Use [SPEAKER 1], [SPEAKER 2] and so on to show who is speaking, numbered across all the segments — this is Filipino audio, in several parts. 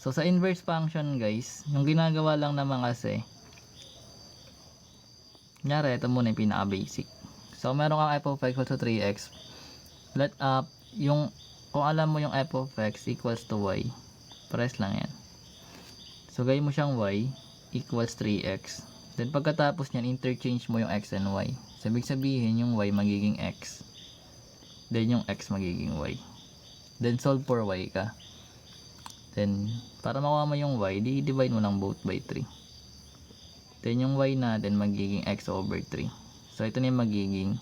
[SPEAKER 1] So sa inverse function guys, yung ginagawa lang naman kasi, kunyari ito muna yung pinaka basic. So meron kang f of x equals to 3x, let up yung, kung alam mo yung f of x equals to y, pares lang yan. So gawin mo siyang y equals 3x, then pagkatapos nyan interchange mo yung x and y. So ibig sabihin yung y magiging x, then yung x magiging y, then solve for y ka. Then, para makuha mo yung y, di-divide mo lang both by 3. Then, yung y natin magiging x over 3. So, ito na yung magiging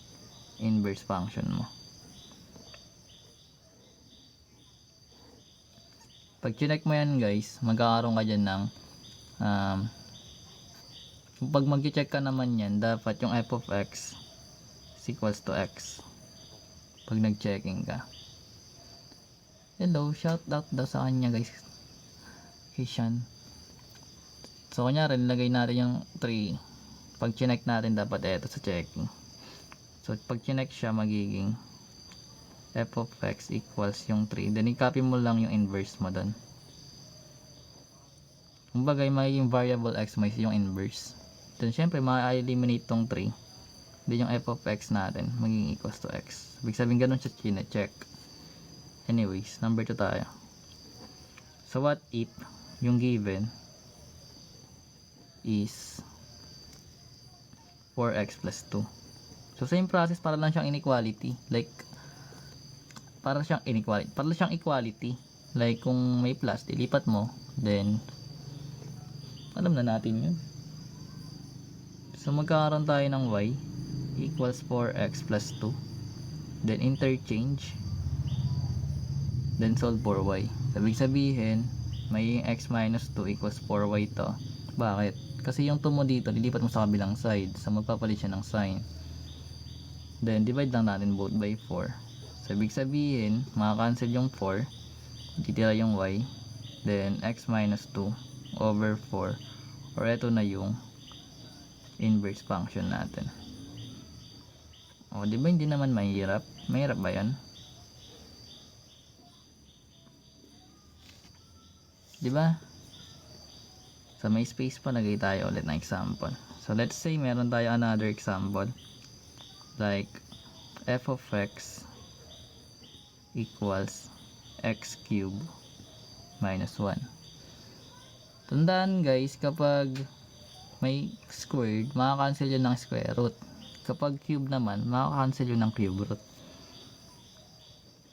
[SPEAKER 1] inverse function mo. Pag chinek mo yan guys, magkakaroon ka dyan ng pag mag-check ka naman yan, dapat yung f of x is equals to x. Pag nag-checking ka. Hello, shout out daw sa kanya guys. Hishan. So kunyari nilagay natin yung 3. Pag chinek natin dapat ito sa checking. So pag chinek siya magiging f of x equals yung 3. Then i-copy mo lang yung inverse mo doon. Kumbaga magiging variable x may yung inverse. Then syempre ma-eliminate tong 3. Then yung f of x natin magiging equals to x. Ibig sabihin ganun siya chinecheck. Anyways, number 2 tayo. So what if yung given is 4x plus 2. So same process, para lang siyang inequality. Like para siyang equality. Like kung may plus, ilipat mo, then alam na natin yun. So magkakaroon tayo ng y equals 4x plus 2. Then interchange, then solve for y. Ibig sabihin may x minus 2 equals 4y to. Bakit? Kasi yung 2 mo dito lilipat mo sa kabilang side, so magpapalit siya ng sign. Then divide lang natin both by 4. So ibig sabihin makakancel yung 4, titira yung y, then x minus 2 over 4, or eto na yung inverse function natin. O diba hindi naman mahirap? Mahirap ba yan? Diba? So may space pa, lagay tayo ulit ng example. So let's say meron tayo another example. Like f of x equals x cube minus 1. Tandaan guys, kapag may squared, makakancel yun ng square root. Kapag cube naman, makakancel yun ng cube root.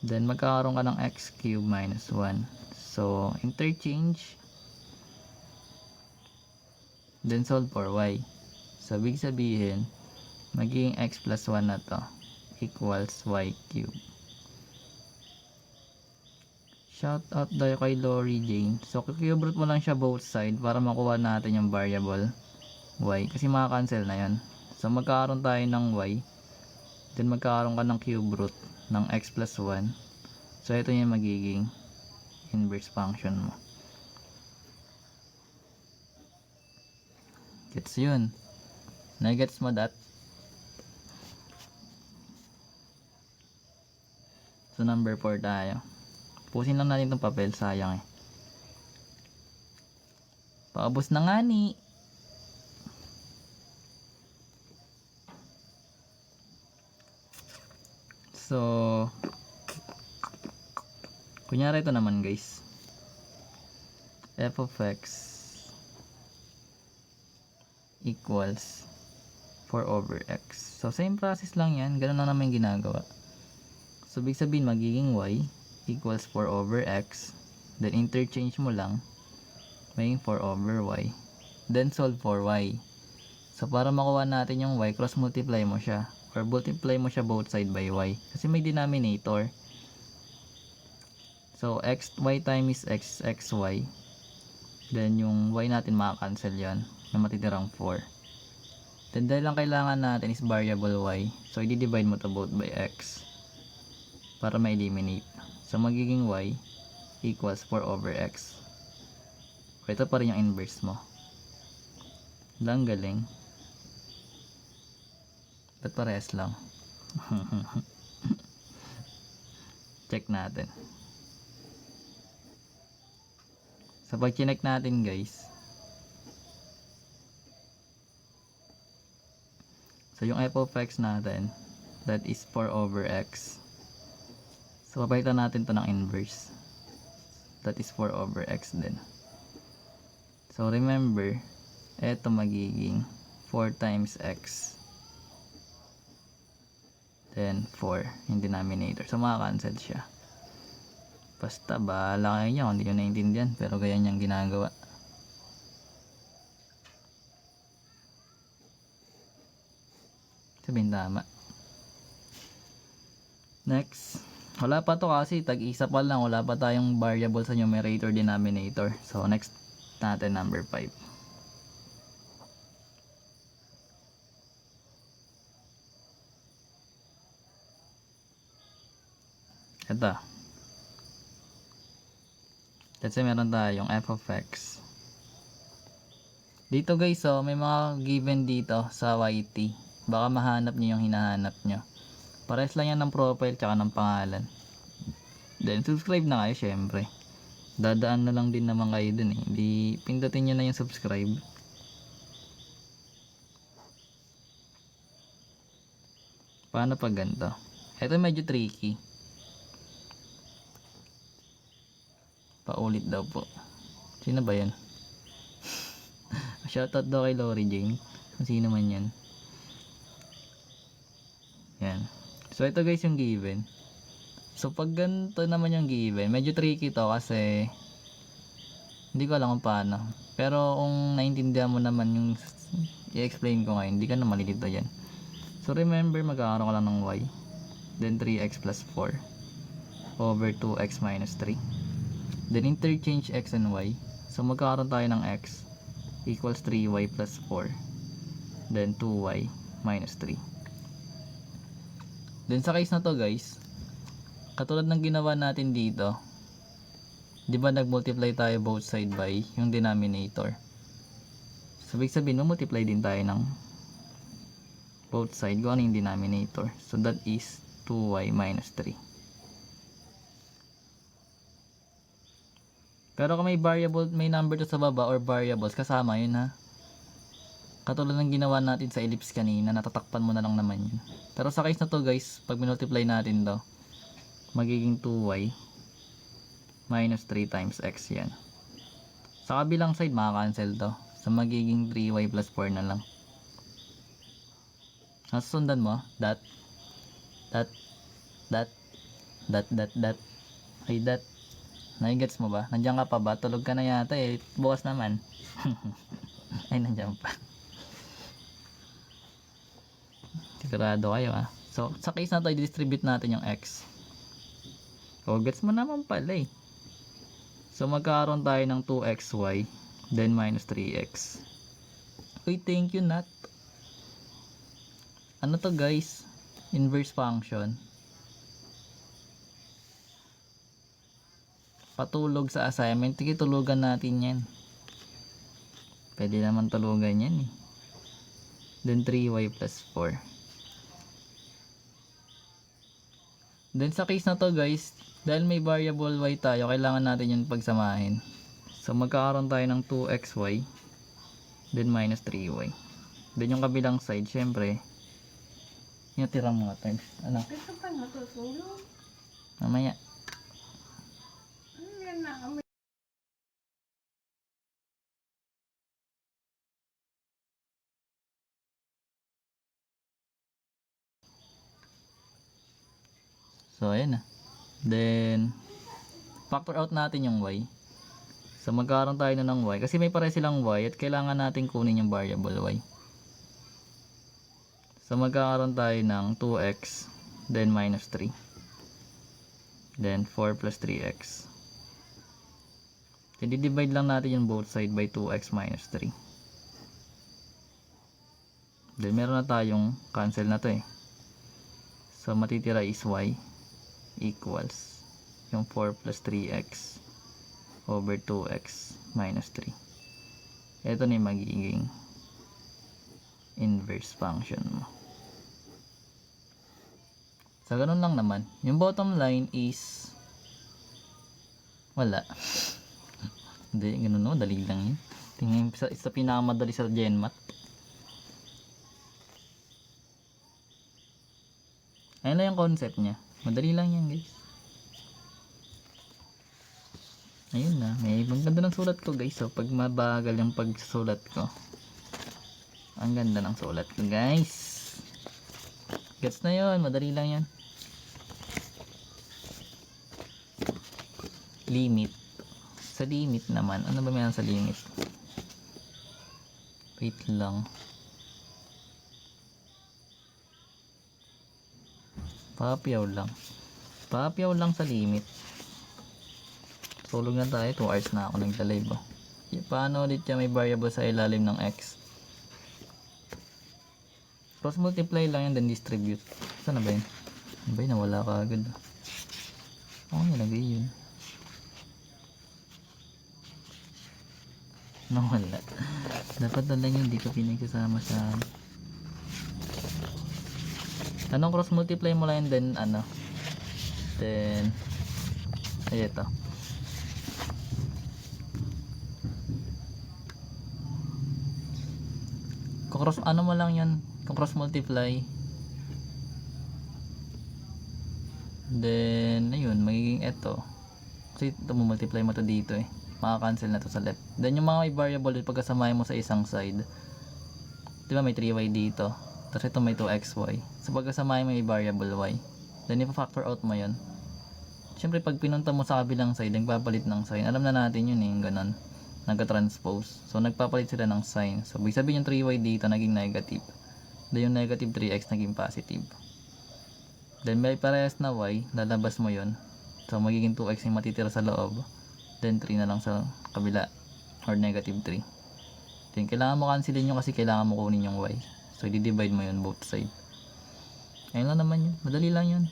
[SPEAKER 1] Then magkakaroon ka ng x cube minus 1. So interchange, then solve for y. So ibig sabihin magiging x plus 1 na to equals y cube. Shout out daw kay Lori Jane. So cube root mo lang siya both side para makuha natin yung variable y, kasi maka-cancel na yan. So magkakaroon tayo ng y, then magkakaroon ka ng cube root ng x plus 1. So ito yung magiging inverse function mo. Gets yun? Nagets mo that? So number 4 tayo. Pusin lang natin itong papel, sayang eh. Paubos na nga ni. So kunyari ito naman guys, f of x equals 4 over x. So same process lang yan, ganun lang naman yung ginagawa. So ibig sabihin magiging y equals 4 over x, then interchange mo lang, magiging 4 over y, then solve for y. So para makuha natin yung y, cross multiply mo siya, or multiply mo siya both side by y, kasi may denominator. So y times x, xy, then yung y natin makakancel yan na matitirang 4. Then dahil lang kailangan natin is variable y, so i-divide mo to both by x para ma-eliminate. So magiging y equals 4 over x. Ito pa rin yung inverse mo. Lang galing. Ba't parehas lang? Check natin. So pag chinek natin guys, so yung f of x natin, that is 4 over x. So papalitan natin to ng inverse, that is 4 over x din. So remember, eto magiging 4 times x, then 4 yung denominator. So makakancel siya. Basta bahala kayo niya kung hindi nyo naiintindihan, pero ganyan yung ginagawa. Sabihin tama. Next, wala pa to kasi tag-isa pa lang, wala pa tayong variable sa numerator denominator. So next natin number 5. Ito, let's say meron tayong f of x. Dito guys, so may mga given dito sa YT. Baka mahanap nyo yung hinahanap nyo. Pares lang yan ng profile tsaka ng pangalan. Then subscribe na kayo syempre. Dadaan na lang din naman kayo dun eh. Di pindutin nyo na yung subscribe. Paano pag ganito? Ito medyo tricky. Paulit daw po. Sino ba yan? Shoutout daw kay Lori Jane. Kung sino man yan. Yan. So ito guys yung given. So pag ganito naman yung given, medyo tricky to kasi hindi ko alam kung paano. Pero kung naintindihan mo naman yung i-explain ko ngayon, hindi ka na malilito yan. So remember, magkakaroon ka lang ng y. Then 3x plus 4 over 2x minus 3. Then interchange x and y. So magkakaroon tayo ng x equals 3y plus 4. Then 2y minus 3. Then sa case na to guys, katulad ng ginawa natin dito, di ba nag-multiply tayo both side by yung denominator. So ibig sabihin, multiply din tayo ng both side kung ano yung denominator. So that is 2y minus 3. Pero kung may variable, may number to sa baba or variables, kasama yun ha. Katulad ng ginawa natin sa ellipse kanina, natatakpan mo na lang naman yun. Pero sa case na to guys, pag multiply natin to, magiging 2y minus 3 times x yan. Sa kabilang side, makakancel to. So magiging 3y plus 4 na lang. Nasusundan mo, dot, ay dot. Nai-gets mo ba? Nandiyan ka pa ba? Tulog ka na yata eh. Bukas naman. Ay, nandiyan pa. Sigurado kayo ah. So, sa case na to, i-distribute natin yung x. So, gets mo naman pala eh. So, magkakaroon tayo ng 2xy, then minus 3x. Uy, thank you, Nat. Ano to guys? Inverse function. Patulog sa assignment, tulugan natin yan. Pwede naman tulugan yan eh. Then 3y plus 4. Then sa case na to guys, dahil may variable y tayo, kailangan natin yun pagsamahin. So magkakaroon tayo ng 2xy, then minus 3y. Then yung kabilang side, syempre, yung tirang mga times. Ano?
[SPEAKER 2] Gusto pa natutulog?
[SPEAKER 1] Mamaya.
[SPEAKER 2] Yan na kami.
[SPEAKER 1] So ayan na. Then factor out natin yung y. So magkakaroon tayo na ng y kasi may pare silang y at kailangan natin kunin yung variable y. So magkakaroon tayo ng 2x then minus 3. Then 4 plus 3x. Then divide lang natin yung both side by 2x minus 3. Then meron na tayong cancel na to eh. So matitira is y equals yung 4 plus 3x over 2x minus 3. Ito na yung magiging inverse function mo. So ganun lang naman. Yung bottom line is wala. Hindi, ganun no, dali lang yun. Tingnan isa pinakamadali sa GenMat. Ayun lang yung concept niya. Madali lang yan guys. Ayun na, may maganda ng sulat ko guys. So pag mabagal yung pagsusulat ko, ang ganda ng sulat ko guys. Gets na yun, madali lang yan. Limit. Sa limit naman, ano ba meron sa limit? Wait lang. Papiyaw lang. Papiyaw lang sa limit. Tulog na tayo, 2 hours na ako nagla-live. Oh. Paano ulit yan may variable sa ilalim ng x? Cross multiply lang yan, then distribute. Saan na ba yun? Ano ba yun? Nawala ka agad. Oo, nilagay yun. Nawala. Dapat na lang yun, hindi ko pinagsasama sa... Anong cross multiply mo lang yun, then ano? Then... ay, ito. Kung cross, ano mo lang yun? Kung cross multiply, then ayun, magiging eto kasi ito mo multiply mo to dito eh, makakancel na to sa left. Then yung mga may variable din pagkasamahin mo sa isang side, diba may 3y dito, tapos ito may 2xy, so pagkasamahin mo may variable y, then ipa-factor out mo yun. Syempre pag pinunta mo sa kabilang side, nagpapalit ng sign, alam na natin yun eh, yung ganun, nagka-transpose, so nagpapalit sila ng sign. So ibig sabihin yung 3y dito naging negative, then yung negative 3x naging positive. Then may parehas na y, lalabas mo yon. So magiging 2x yung matitira sa loob. Then 3 na lang sa kabila, or negative 3. Then kailangan mo cancelin yun kasi kailangan mo kunin yung y. So i-divide mo yun both side. Ayun lang naman yun, madali lang yun.